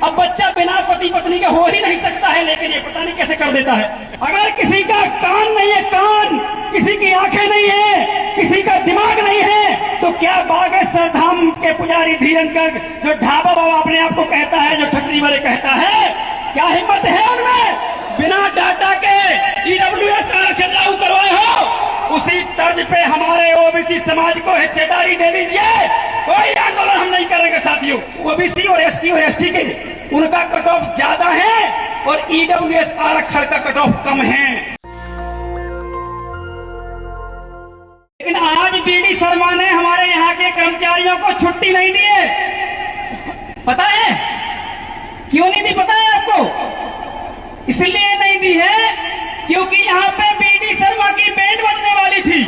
अब बच्चा बिना पति पत्नी के हो ही नहीं सकता है, लेकिन ये पता नहीं कैसे कर देता है। अगर किसी का कान नहीं है, कान, किसी की आंखें नहीं है, किसी का दिमाग नहीं है, तो क्या बागेश्वर धाम के पुजारी धीरनकर जो ढाबा बाबा अपने आप को कहता है, जो ठटरी वाले कहता है, क्या हिम्मत है उनमें बिना डाटा के ईडब्ल्यूएस आरक्षण लागू करवाए हो? उसी तर्ज पे हमारे ओबीसी समाज को हिस्सेदारी दे दीजिए, कोई आंदोलन हम नहीं करेंगे साथियों। ओबीसी और एसटी और एसटी के उनका कट ऑफ ज्यादा है और ईडब्ल्यूएस आरक्षण का कट ऑफ कम है। लेकिन आज बीडी शर्मा ने हमारे यहाँ के कर्मचारियों को छुट्टी नहीं दी है। पता है क्यों नहीं दी? पता है आपको? इसलिए नहीं दी है क्योंकि यहाँ पे बीडी शर्मा की बैंड बजने वाली थी,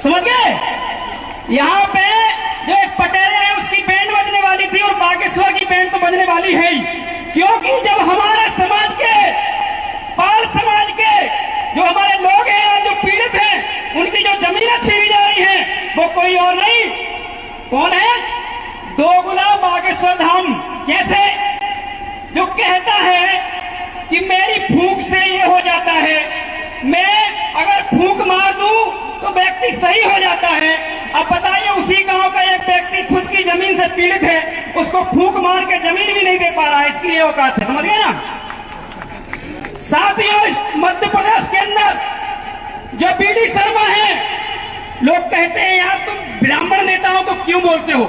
समझ गए? यहाँ पे जो एक पटेल है उसकी बैंड बजने वाली थी और बागेश्वर की बैंड तो बजने वाली है ही, क्योंकि जब हमारे समाज के, पाल समाज के जो हमारे लोग हैं, जो पीड़ित हैं, उनकी जो जमीनें छीनी जा रही हैं, वो कोई और नहीं, कौन है? दोगुला बागेश्वर धाम। कैसे? जो कहता है कि मेरी फूंक से ये हो जाता है, मैं अगर फूंक मार दूं तो व्यक्ति सही हो जाता है। अब बताइए, उसी गांव का एक व्यक्ति खुद की जमीन से पीड़ित है, उसको फूंक मार के जमीन भी नहीं दे पा रहा है, इसकी ये औकात है, समझ गए ना? साथियों, मध्य प्रदेश के अंदर जो बीडी शर्मा है, लोग कहते हैं यार तुम ब्राह्मण नेताओं को क्यों बोलते हो?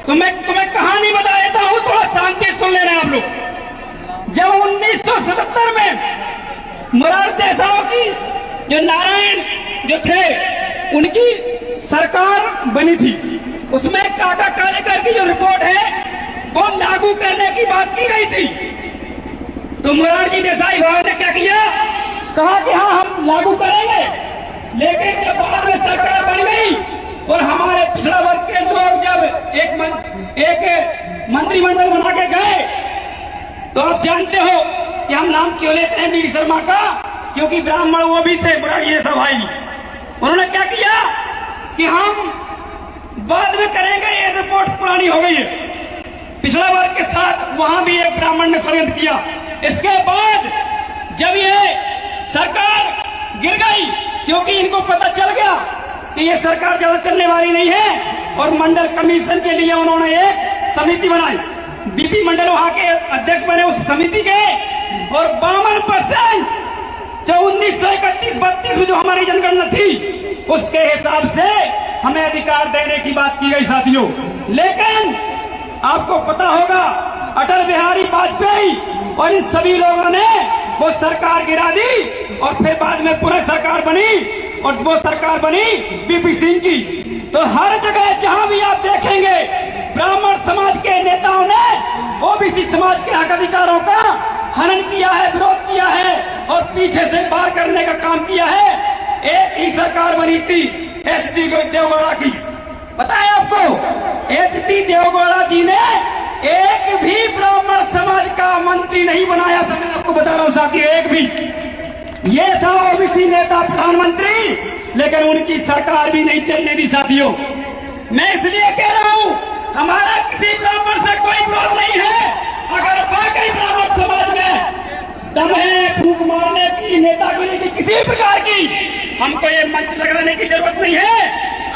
तो मैं तुम्हें कहानी बता देता हूं, थोड़ा शांति सुन लेना आप लोग। जब 1977 में मोरारजी देसाई की जो नारायण जो थे उनकी सरकार बनी थी, उसमें काका कालेकर की जो रिपोर्ट है वो लागू करने की बात की गई थी। तो मोरारजी देसाई भाई ने क्या किया? कहा कि हाँ हम लागू करेंगे। लेकिन जब बाद में सरकार बन गई और हमारे पिछड़ा वर्ग के लोग जब एक मंत्रिमंडल बना के गए, तो आप जानते हो कि हम नाम क्यों लेते हैं बीडी शर्मा का? क्योंकि ब्राह्मण वो भी थे, मोरारजी देसाई भाई। उन्होंने क्या किया कि हम बाद में करेंगे, ये रिपोर्ट पुरानी हो गई है। पिछड़ा वर्ग के साथ वहां भी एक ब्राह्मण ने षड्यंत्र किया। इसके बाद जब ये सरकार गिर गई, क्योंकि इनको पता चल गया कि ये सरकार ज्यादा चलने वाली नहीं है, और मंडल कमीशन के लिए उन्होंने एक समिति बनाई। बीपी मंडल वहां के अध्यक्ष बने उस समिति के, और 52% जो 1931-32 में जो हमारी जनगणना थी उसके हिसाब से हमें अधिकार देने की बात की गई साथियों। लेकिन आपको पता होगा अटल बिहारी वाजपेयी और इन सभी लोगों ने वो सरकार गिरा दी, और फिर बाद में पुनः सरकार बनी, और वो सरकार बनी बीपी सिंह की। तो हर जगह जहां भी आप देखेंगे ब्राह्मण समाज के नेताओं ने ओबीसी समाज के हक अधिकारों का हनन किया है, विरोध किया है और पीछे से पार करने का काम किया है। एक ही सरकार बनी थी एचडी देवगौड़ा की, पता है आपको? एचडी देवगौड़ा जी ने एक भी ब्राह्मण समाज का मंत्री नहीं बनाया था, मैं आपको बता रहा हूं साथियों, एक भी। ये था ओबीसी नेता प्रधानमंत्री, लेकिन उनकी सरकार भी नहीं चलने दी साथियों। मैं इसलिए कह रहा हूं, हमारा किसी ब्राह्मण से कोई विरोध नहीं है। अगर वाकई ब्राह्मण समाज में दम है फूंक मारने की, नेतागिरी की, किसी प्रकार की, हमको ये मंच लगाने की जरूरत नहीं है।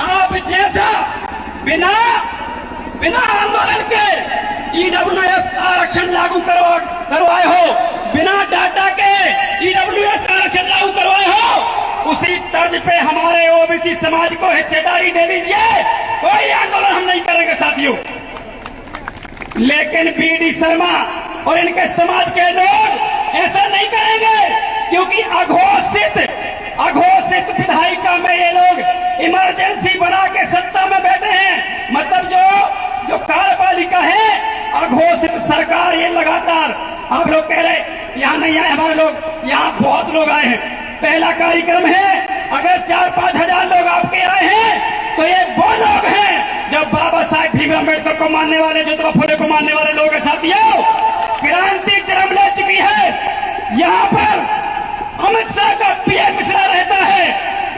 आप जैसा बिना आंदोलन के ईडब्ल्यूएस आरक्षण लागू करवाए हो, बिना डाटा के ईडब्ल्यूएस आरक्षण लागू करवाए हो, उसी तर्ज पे हमारे ओबीसी समाज को हिस्सेदारी दे दीजिए, कोई आंदोलन हम नहीं करेंगे साथियों। लेकिन बीडी शर्मा और इनके समाज के लोग ऐसा नहीं करेंगे, क्योंकि अघोषित विधायिका में ये लोग इमरजेंसी बना के सत्ता में बैठे हैं। मतलब जो कार्यपालिका है, अघोषित सरकार, ये लगातार आप लोग कह रहे यहाँ नहीं आए हमारे लोग, यहाँ बहुत लोग आए हैं। पहला कार्यक्रम है, अगर 4-5 हजार लोग आपके आए हैं तो ये वो लोग हैं जब बाबा साहेब भीमराव अम्बेडकर को मानने वाले, ज्योतिबा फुले को मानने वाले लोग हैं साथियों। क्रांति जन्म ले चुकी है। यहाँ पर अमित शाह का पीएम मिश्रा रहता है,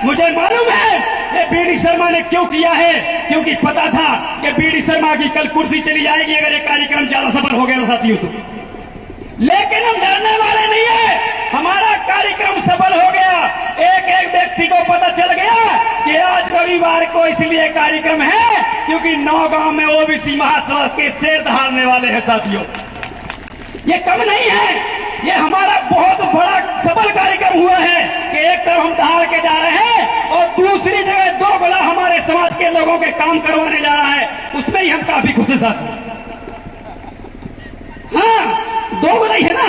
मुझे मालूम है ये बीडी शर्मा मैंने क्यों किया है? क्योंकि पता था कि बीडी शर्मा की कल कुर्सी चली जाएगी अगर ये कार्यक्रम ज्यादा सफल हो गया साथियों तो। लेकिन हम डरने वाले नहीं है, हमारा कार्यक्रम सफल हो गया। एक एक व्यक्ति को पता चल गया कि आज रविवार को इसलिए कार्यक्रम है क्योंकि नौगांव में ओबीसी महासभा के शेर दहाड़ने वाले हैं साथियों। ये कम नहीं है, ये हमारा बहुत बड़ा सफल कार्यक्रम हुआ है कि एक तरफ हम दहाड़ के जा रहे हैं और दूसरी जगह दो गुला हमारे समाज के लोगों के काम करवाने जा रहा है, उसमें ही हम काफी खुश हैं साथियों। हाँ, दो गुला ही है ना?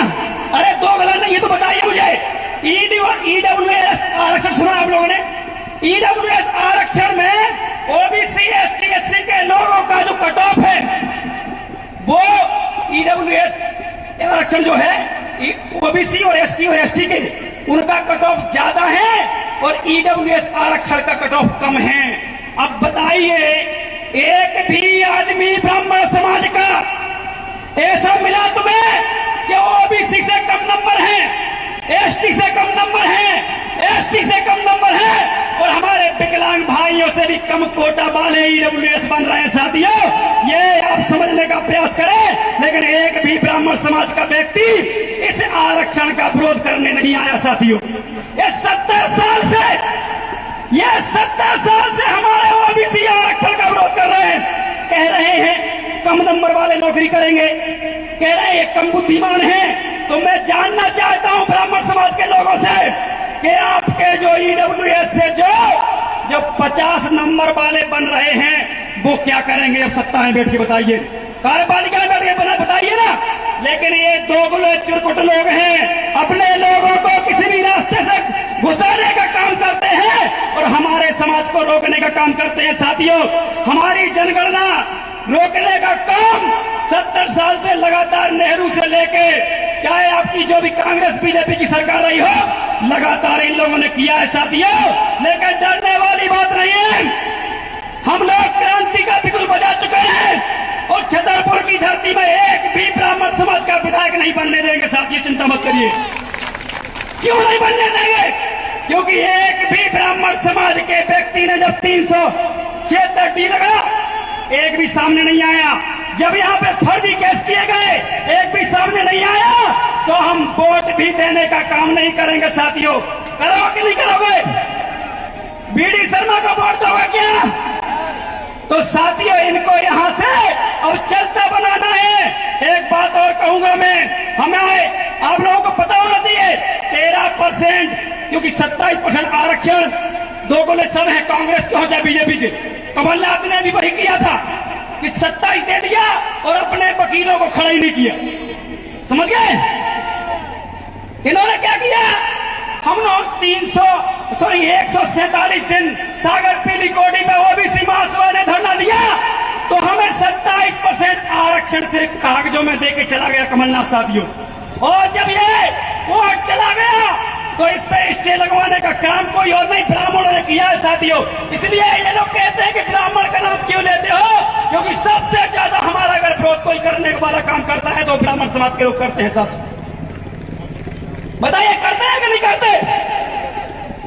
अरे दो गुला नहीं है तो बताइए मुझे, ईडब्ल्यूएस आरक्षण सुना आप लोगों ने? ईडब्ल्यूएस आरक्षण में ओबीसी एसटी एससी के लोगों का जो कट ऑफ है वो ईडब्ल्यूएस आरक्षण जो है ओबीसी और एसटी और एसटी के उनका कट ऑफ ज्यादा है और ईडब्ल्यूएस आरक्षण का कट ऑफ कम है। अब बताइए, एक भी आदमी ब्राह्मण समाज का ऐसा मिला तुम्हें कि ओबीसी से कम नंबर है, एसटी से कम नंबर है, एससी से कम नंबर है और हमारे विकलांग भाइयों से भी कम कोटा वाले ईडब्ल्यूएस बन रहे हैं साथियों? ये आप समझने का प्रयास करें, लेकिन एक भी ब्राह्मण समाज का व्यक्ति इस आरक्षण का विरोध करने नहीं आया साथियों। ये 70 साल से हमारे ओबीसी आरक्षण का विरोध कर रहे हैं। कह रहे हैं कम नंबर वाले नौकरी करेंगे, कह रहे हैं कम बुद्धिमान हैं। तो मैं जानना चाहता हूं ब्राह्मण समाज के लोगों से कि आपके जो ईडब्ल्यूएस से जो 50 नंबर वाले बन रहे हैं वो क्या करेंगे? अब सत्ता में बैठ के बताइए, कार्यपालिका में बैठ के बताइए ना। लेकिन ये दोगले चुरकुट लोग हैं, अपने लोगों को किसी भी रास्ते से घुसाने का काम करते हैं और हमारे समाज को रोकने का काम करते हैं साथियों। हमारी जनगणना रोकने का काम 70 साल से लगातार नेहरू से लेके चाहे आपकी जो भी कांग्रेस बीजेपी की सरकार रही हो, लगातार इन लोगों ने किया है साथियों। लेकिन डरने वाली बात नहीं है, हम लोग क्रांति का बिगुल बजा चुके हैं और छतरपुर की धरती में एक भी ब्राह्मण समाज का विधायक नहीं बनने देंगे साथियों, चिंता मत करिए। क्यों नहीं बनने देंगे? क्योंकि एक भी ब्राह्मण समाज के व्यक्ति ने जब 376 लगा, एक भी सामने नहीं आया। जब यहाँ पे फर्जी केस किए गए, एक भी सामने नहीं आया, तो हम वोट भी देने का काम नहीं करेंगे साथियों। करोगे कि नहीं करोगे? बीडी शर्मा को वोट दोगे क्या? तो साथियों, इनको यहाँ से अब चलता बनाना है। एक बात और कहूंगा मैं, हमें आप लोगों को पता होना चाहिए 13%, क्योंकि 27% आरक्षण दोगुले सब है, कांग्रेस के हो चाहे बीजेपी के। कमलनाथ ने भी वही किया था कि 27 दे दिया और अपने वकीलों को खड़ा ही नहीं किया, समझ गए? इन्होंने क्या किया? हम लोग 147 दिन सागर पीली कोटी में ओबीसी महासभा ने धरना दिया तो हमें 27% आरक्षण सिर्फ कागजों में देके चला गया कमलनाथ साथियों। और जब ये कोर्ट चला गया तो इस पे स्टे लगवाने का काम कोई और नहीं, ब्राह्मणों ने किया है साथियों। इसलिए ये लोग कहते हैं कि ब्राह्मण का नाम क्यों लेते हो? क्योंकि सबसे ज्यादा हमारा अगर विरोध कोई करने वाला काम करता है तो ब्राह्मण समाज के लोग करते हैं साथियों। बताइए, करते हैं कि नहीं करते?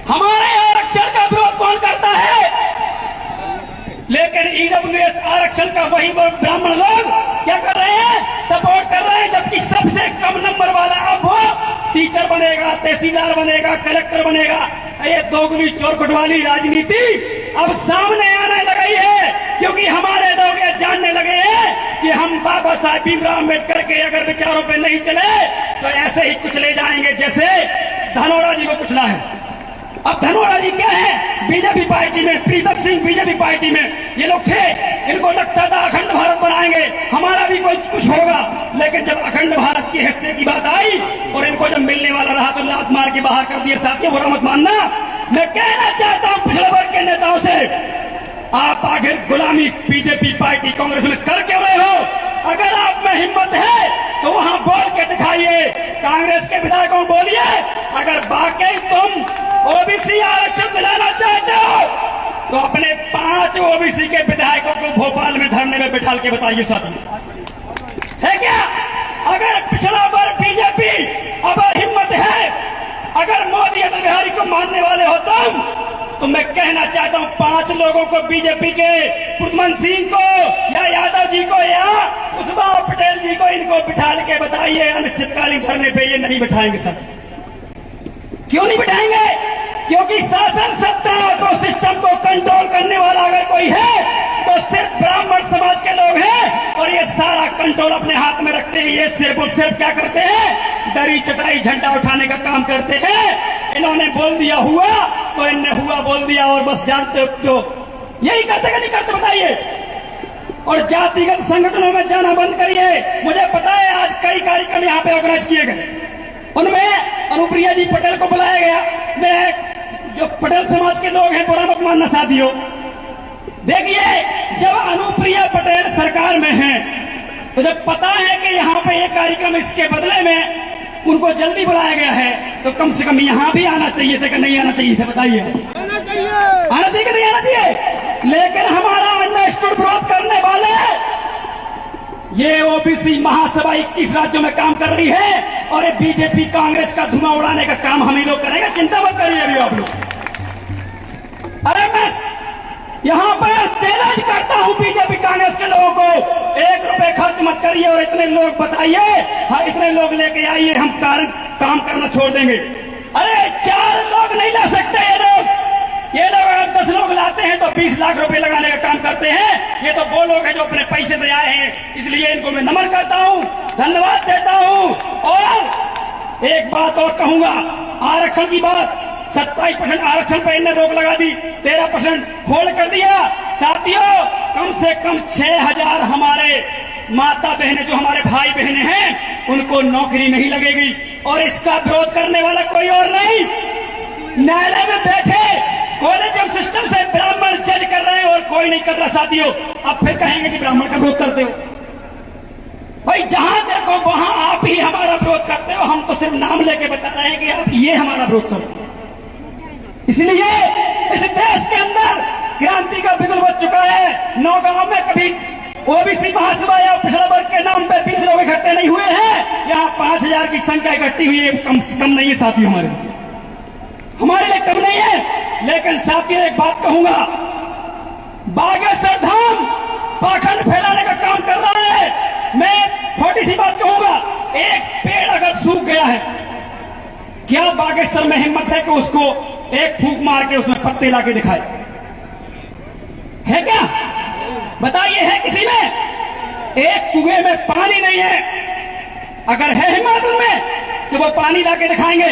हमारे आरक्षण का विरोध कौन करता है? लेकिन ईडब्ल्यूएस आरक्षण का वही ब्राह्मण लोग क्या कर रहे हैं? सपोर्ट कर रहे हैं, जबकि सबसे कम नंबर वाला अब वो टीचर बनेगा, तहसीलदार बनेगा, कलेक्टर बनेगा। ये दोगुनी चौरकुट वाली राजनीति अब सामने आने लगी है, क्योंकि हमारे लोग ये जानने लगे हैं कि हम बाबा साहब भीमराव अम्बेडकर के अगर विचारों पे नहीं चले तो ऐसे ही कुचले जाएंगे जैसे धनोरा जी को कुचला है। अब धनोरा जी क्या है? बीजेपी पार्टी में, प्रीतम सिंह बीजेपी पार्टी में ये लोग थे, इनको लगता था अखंड भारत बनाएंगे, हमारा भी कोई कुछ होगा। लेकिन जब अखंड भारत की हैसियत की बात आई और इनको जब मिलने वाला रहा तो लात मार के बाहर कर दिया साथियों। बुरा मत मानना, मैं कहना चाहता हूं पिछड़े वर्ग के नेताओं से, आप आखिर गुलामी बीजेपी पार्टी कांग्रेस में कर क्यों रहे हो? अगर आप में हिम्मत है तो वहां बोल के दिखाइए, कांग्रेस के विधायकों को बोलिए, अगर वाकई तुम ओबीसी आरक्षण दिलाना चाहते हो तो अपने 5 ओबीसी के विधायकों को भोपाल में धरने में बिठाल के बताइए साथियों, है क्या? अगर पिछड़ा वर्ग बीजेपी अगर हिम्मत है, अगर मोदी अटल बिहारी को मानने वाले हो तुम, तो तो मैं कहना चाहता हूं 5 लोगों को, बीजेपी के प्रद्युमन सिंह को या यादव जी को या कुशवाहा पटेल जी को, इनको बिठा के बताइए अनिश्चितकालीन धरने पे। ये नहीं बिठाएंगे सर। क्यों नहीं बिठाएंगे? क्योंकि शासन सत्ता को, सिस्टम को कंट्रोल करने वाला अगर कोई है तो सिर्फ ब्राह्मण समाज के लोग हैं, और ये सारा कंट्रोल अपने हाथ में रखते हैं। ये सिर्फ और सिर्फ क्या करते हैं? दरी चटाई झंडा उठाने का काम करते हैं। इन्होंने बोल दिया हुआ तो इनने हुआ बोल दिया, और बस जानते हो तो यही करते कि नहीं करते बताइए। और जातिगत संगठनों में जाना बंद करिए। मुझे पता है आज कई कार्यक्रम यहाँ पे ऑर्गेनाइज किए गए, उनमें अनुप्रिया जी पटेल को बुलाया गया। मैं जो पटेल समाज के लोग हैं, बुरा मत मानना साथियों। देखिए, जब अनुप्रिया पटेल सरकार में हैं, तो जब पता है कि यहाँ पे एक कार्यक्रम इसके बदले में उनको जल्दी बुलाया गया है, तो कम से कम यहाँ भी आना चाहिए था कि नहीं आना चाहिए था? बताइए। आना चाहिए कि नहीं आना चाहिए? लेकिन हमारा अंडरस्टूड विरोध करने वाले, ये ओबीसी महासभा 21 राज्यों में काम कर रही है, और ये बीजेपी कांग्रेस का धुआं उड़ाने का काम हम ही लोग करेंगे। चिंता मत करिए अभी आप लोग। अरे मैं यहाँ पर चैलेंज करता हूँ बीजेपी कांग्रेस के लोगों को, 1 रुपए खर्च मत करिए और इतने लोग बताइए, हाँ इतने लोग लेके आइए, हम काम करना छोड़ देंगे। अरे 4 लोग नहीं ला सकते ये लोग अगर 10 लोग लाते हैं तो 20 लाख रुपए लगाने का काम करते हैं। ये तो वो लोग हैं जो अपने पैसे से आए हैं, इसलिए इनको मैं नमन करता हूँ, धन्यवाद देता हूँ। और एक बात और कहूंगा, आरक्षण की बात, 27% आरक्षण पर इन्हें रोक लगा दी, 13% होल्ड कर दिया। साथियों, कम से कम 6000 हमारे माता बहने, जो हमारे भाई बहने हैं, उनको नौकरी नहीं लगेगी, और इसका विरोध करने वाला कोई और नहीं, न्यायालय में बैठे कॉलेजियम सिस्टम से ब्राह्मण जज कर रहे हैं, और कोई नहीं कर रहा। साथियों, अब फिर कहेंगे कि ब्राह्मण का विरोध करते हो। भाई जहां देखो वहां आप ही हमारा विरोध करते हो, हम तो सिर्फ नाम लेके बता रहे हैं कि आप ये हमारा विरोध करो। इसलिए इस देश के अंदर क्रांति का बिगुल बच चुका है। नौगांव में कभी ओबीसी महासभा या पिछड़ा वर्ग के नाम पे 20 लोग इकट्ठे नहीं हुए हैं, यहाँ 5000 की संख्या इकट्ठी हुई है, कम नहीं है साथियों, हमारे लिए कम नहीं है। लेकिन साथियों, एक बात कहूंगा, बागेश्वर धाम पाखंड फैलाने का काम कर रहा है। मैं छोटी सी बात कहूंगा, एक पेड़ अगर सूख गया है, क्या बागेश्वर में हिम्मत है कि उसको एक फूंक मार के उसमें पत्ते लाके दिखाए? है क्या? बताइए, है किसी में? एक कुएं में पानी नहीं है, अगर है हिम्मत उनमें कि वो पानी लाके दिखाएंगे?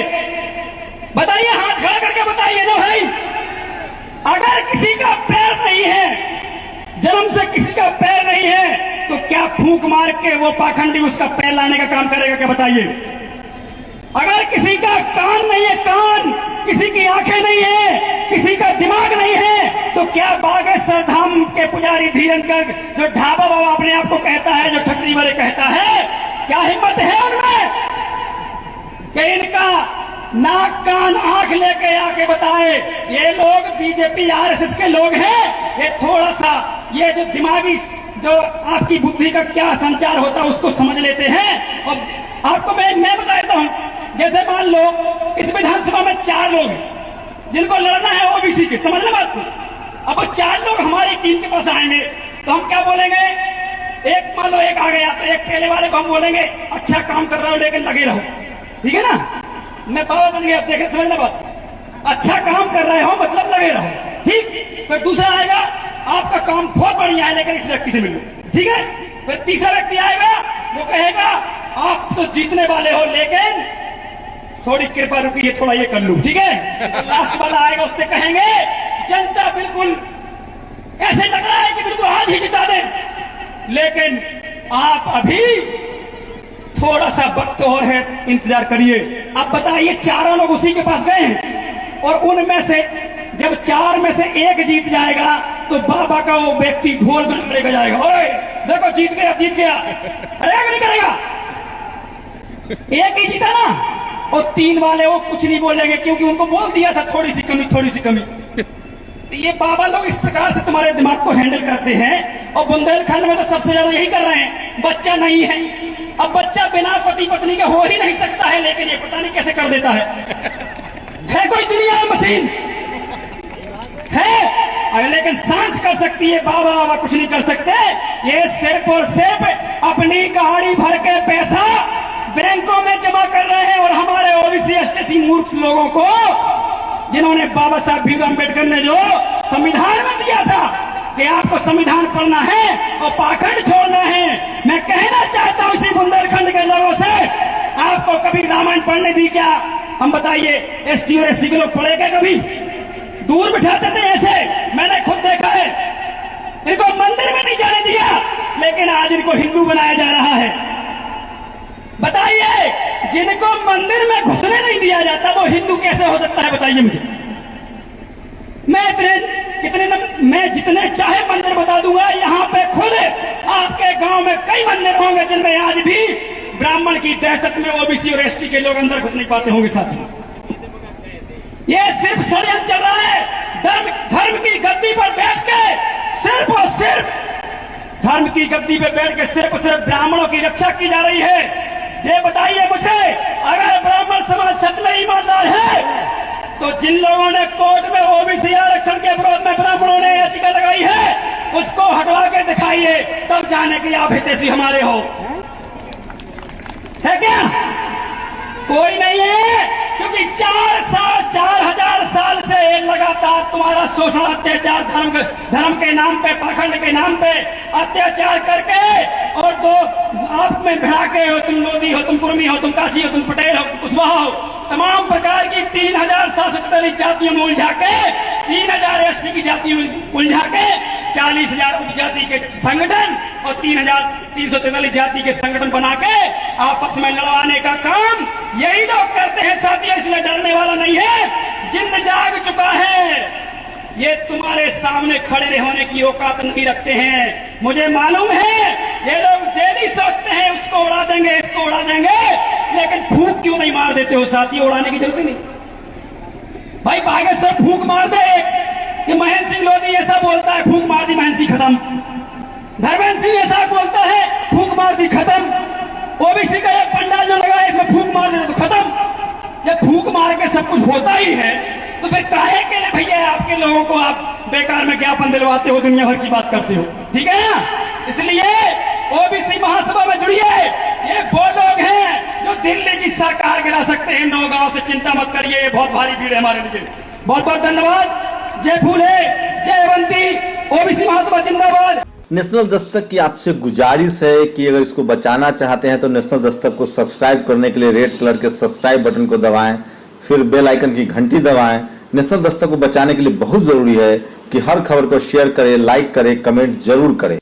बताइए, हाथ खड़ा करके बताइए ना भाई। अगर किसी का पैर नहीं है, जन्म से किसी का पैर नहीं है, तो क्या फूंक मार के वो पाखंडी उसका पैर लाने का काम करेगा क्या? बताइए। अगर किसी का कान नहीं है, कान, किसी की आंखें नहीं है, किसी का दिमाग नहीं है, तो क्या बागेश्वर धाम के पुजारी धीरेन्द्र, जो ढाबा बाबा अपने आप को कहता है, जो ठटरी वाले कहता है, क्या हिम्मत है उनमें कि इनका नाक कान आंख लेके आके बताए? ये लोग बीजेपी आरएसएस के लोग हैं। ये थोड़ा सा ये जो दिमागी, जो आपकी बुद्धि का क्या संचार होता है, उसको समझ लेते हैं। और आपको मैं बता देता हूं, जैसे मान लो इस विधानसभा में 4 लोग हैं जिनको लड़ना है ओबीसी के, समझना बात को। अब वो 4 लोग हमारी टीम के पास आएंगे तो हम क्या बोलेंगे? एक मान लो एक आ गया तो एक पहले वाले को हम बोलेंगे अच्छा काम कर रहे हो लेकिन लगे रहो, ठीक है ना? मैं बाबा बन गया, देखे समझना बात, अच्छा काम कर रहे हो मतलब लगे रहो, ठीक। फिर दूसरा आएगा, आपका काम बहुत बढ़िया है लेकिन इस व्यक्ति से मिलो, ठीक है। फिर तीसरा व्यक्ति आएगा, वो कहेगा आप तो जीतने वाले हो लेकिन थोड़ी कृपा रुकिए, थोड़ा ये कर लूं, ठीक है। लास्ट वाला आएगा, उससे कहेंगे जनता बिल्कुल ऐसे लग रहा है कि बिल्कुल आज ही जिता दे, लेकिन आप अभी थोड़ा सा वक्त और है, इंतजार करिए। अब बताइए, 4 लोग उसी के पास गए हैं और उनमें से जब 4 में से 1 जीत जाएगा तो बाबा का वो व्यक्ति ढोल लेकर जाएगा, ओए देखो जीत गया, जीत गया, करेगा नहीं करेगा? 1 ही जीता ना, और 3 वाले वो कुछ नहीं बोलेंगे क्योंकि उनको बोल दिया था थोड़ी सी कमी, थोड़ी सी कमी। तो ये बाबा लोग इस प्रकार से तुम्हारे दिमाग को हैंडल करते हैं। और बुंदेलखंड में तो सबसे ज्यादा यही कर रहे हैं, बच्चा नहीं है। अब बच्चा बिना पति पत्नी के हो ही नहीं सकता है, लेकिन ये पता नहीं कैसे कर देता है कोई दुनिया में मशीन। लेकिन सांस कर सकती है, बाबा बाबा कुछ नहीं कर सकते। ये सिर्फ और सिर्फ अपनी गाड़ी भर के पैसा बैंकों में जमा कर रहे हैं। और हमारे ओबीसी एसटी मूर्ख लोगों को, जिन्होंने बाबा साहब भीमराव अम्बेडकर ने जो संविधान में दिया था कि आपको संविधान पढ़ना है और पाखंड छोड़ना है, मैं कहना चाहता हूं इसी बुंदेलखंड के लोगों से, आपको कभी रामायण पढ़ने दी क्या? हम बताइए, एसटी और एससी के लोग पढ़े क्या? कभी दूर बिठाते थे ऐसे, मैंने खुद देखा है। इनको मंदिर में नहीं जाने दिया, लेकिन आज इनको हिंदू बनाया जा रहा है। बताइए, जिनको मंदिर में घुसने नहीं दिया जाता वो हिंदू कैसे हो सकता है? बताइए मुझे। मैं जितने चाहे मंदिर बता दूंगा। यहाँ पे खुद आपके गांव में कई मंदिर होंगे जिनमें आज भी ब्राह्मण की दहशत में ओबीसी और एसटी के लोग अंदर घुस नहीं पाते होंगे। साथियों, ये सिर्फ षड्यंत्र चल रहा है। धर्म की गद्दी पर बैठ के सिर्फ और सिर्फ धर्म की गद्दी पर बैठ के सिर्फ और सिर्फ ब्राह्मणों की रक्षा की जा रही है। ये बताइए मुझे, अगर ब्राह्मण समाज सच में ईमानदार है तो जिन लोगों ने कोर्ट में ओबीसी आरक्षण के विरोध में ब्राह्मणों ने याचिका लगाई है, उसको हटवा के दिखाइए, तब जाने की आप हितैषी हमारे हो। है क्या? कोई नहीं है, क्योंकि 4,000 साल से लगातार तुम्हारा शोषण, अत्याचार, धर्म के नाम पे, पाखंड के नाम पे अत्याचार करके, और तो आप में भिड़ा के हो, तुम लोधी हो, तुम कुर्मी हो, तुम काशी हो, तुम पटेल हो, कुशवाहा हो, तमाम प्रकार की 3,743 जातियों में उलझा के, 3,000 एससी की जातियों में उलझा के, 40,000 उपजाति के संगठन और 3,343 जाति के संगठन बना के आपस में लड़वाने का काम यही लोग करते हैं साथियों। इसलिए डरने वाला नहीं है, जिंद जाग चुका है। ये तुम्हारे सामने खड़े होने की औकात नहीं रखते हैं। मुझे मालूम है ये लोग डेली सोचते हैं उसको उड़ा देंगे, इसको उड़ा देंगे, लेकिन फूंक क्यों नहीं मार देते हो साथियों? उड़ाने की जरूरत नहीं भाई। बागेश्वर फूंक मार दे कि महेंद्र सिंह लोधी ऐसा बोलता है, फूंक मार दी, महेंद्र सिंह खत्म। धर्मेंद्र सिंह ऐसा बोलता है, फूंक मार दी, खत्म। ओबीसी का एक पंडाल जो लगा है इसमें फूंक मार दे तो खत्म। जब फूंक मार के सब कुछ होता ही है तो फिर काहे के लिए भैया आपके लोगों को आप बेकार में ज्ञापन दिलवाते हो, दुनिया भर की बात करते हो? ठीक है ना? इसलिए ओबीसी महासभा में जुड़िए। ये वो लोग हैं जो दिल्ली की सरकार गिरा सकते हैं। नौगांव से चिंता मत करिए, ये बहुत भारी भीड़ है हमारे लिए। बहुत बहुत धन्यवाद। जय फूले, जय अवंती, ओबीसी महासभा जिंदाबाद। नेशनल दस्तक की आपसे गुजारिश है कि अगर इसको बचाना चाहते हैं तो नेशनल दस्तक को सब्सक्राइब करने के लिए रेड कलर के सब्सक्राइब बटन को दबाएं, फिर बेल आइकन की घंटी दबाएं। नेशनल दस्तक को बचाने के लिए बहुत जरूरी है कि हर खबर को शेयर करें, लाइक करें, कमेंट जरूर करें।